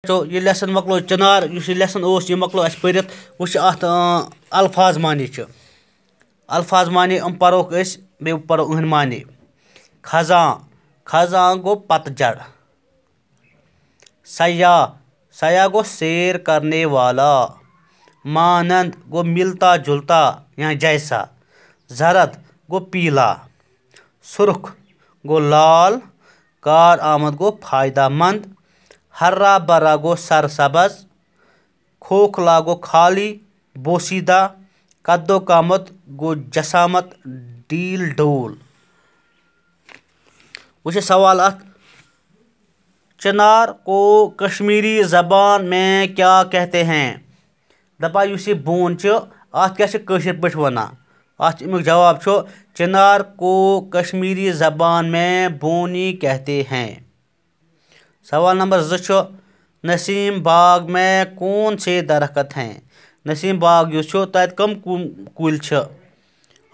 یہ لیسن مکلو چنار اس لیسن یہ مکلو اس پرت وچ ات الفاظ معنی الفاظ معنی پروک اس بے پرو اہن معنی خزاں خزاں گو پتجڑ سیاح سیاح گو سیر کرنے والا مانند گو ملتا جلتا یا جیسا زرد گو پیلا سرخ گو لال کار آمد گو فائدہ مند ہرا برا گو سرسبز کھوکھلا گو خالی بوسیدہ قدو کامت گو جسامت ڈیل ڈول وچ سوال ات چنار کو کشمیری زبان میں کیا کہتے ہیں دپا اس یہ بون ات کیا کشر پہ ونان ات امیک جواب چنار کو کشمیری زبان میں بونی کہتے ہیں سوال نمبر 2 نسیم باغ میں کون سے درخت ہیں نسیم باغ تت کم کل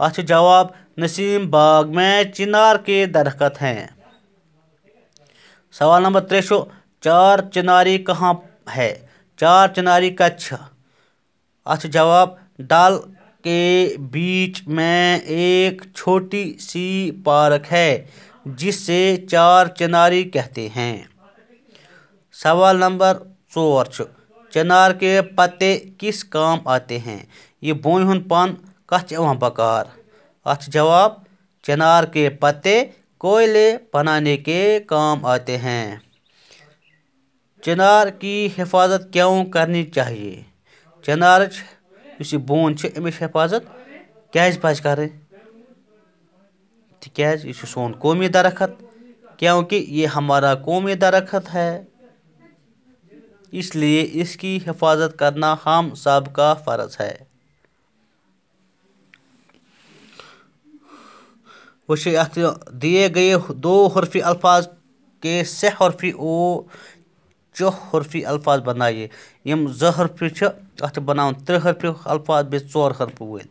ات جواب نسیم باغ میں چنار کے درخت ہیں سوال نمبر 3 چار چناری کہاں ہے چار چناری کت ات جواب ڈل کے بیچ میں ایک چھوٹی سی پارک ہے جسے چار چناری کہتے ہیں سوال نمبر 4 چنار کے پتے کس کام آتے ہیں یہ بونہ ہند پن کت بکار ات جواب چنار کے پتے کوئلے بنانے کے کام آتے ہیں چنار کی حفاظت کیوں کرنی چاہیے چنارچ اس یہ بون امچ حفاظت کیاز پز کریں تکیاز یہ سون قومی درخت کیونکہ یہ ہمارا قومی درخت ہے اس لیے اس کی حفاظت کرنا ہم سب کا فرض ہے وچھے ات دیے گئے 2 حرفی الفاظ کے 3 حرفی او 4 حرفی الفاظ بنائیے یم 2 حرفی ات بناون 3 حرفی الفاظ بے 4 حرفی ول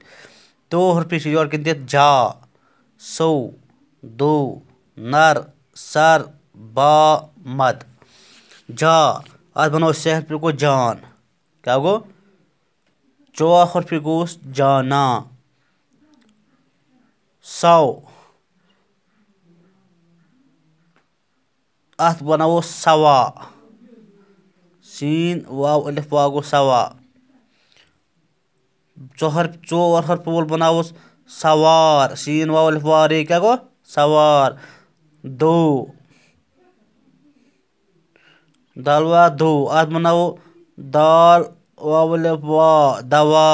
2 حرفی یور کن دت جا سو دو نر سر با مد جا ات بنو 3 حرفی گو جان کیا گو 4 حرفی گوس جانا سو ات بنو سوا سین واو الف وا گو سوا 4 حرف وول بناوس سوار سین واو الف وا رے کیا گو سوار دو دالوا دو ات بناو دال واو الف وا دوا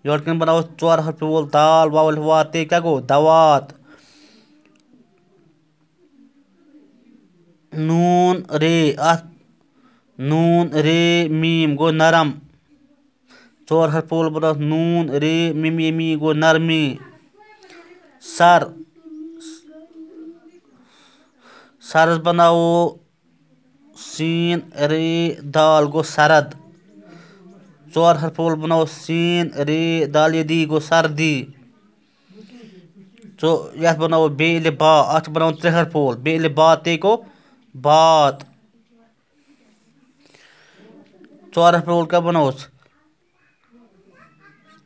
یور کن بناو 4 حرف وول دال واو الف وا تے کیا گو دوات نون رے ات نون رے میم گو نرم 4 حرف وول بناو نون رے میم می گو نرمی سر سرس بناو سین رے دال گو سرد 4 حرف وول بناو سین رے دال دی گو سردی یت بناو بے با ات بناو 3 حرف وول بے با تے کو بات 4 حرف وول کیا بناوس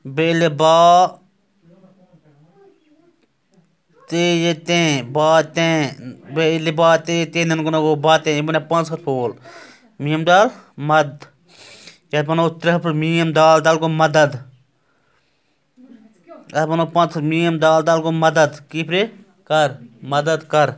بے با تے یہ تیں باتیں بے باتیں تین گنا گو باتیں یہ بنا 5 حرف وول میم دال مد یت بناو 3 حرف میم دال دال گو مدد ات بناو 5 میم دال دال گو مدد کی پرے کر مدد کر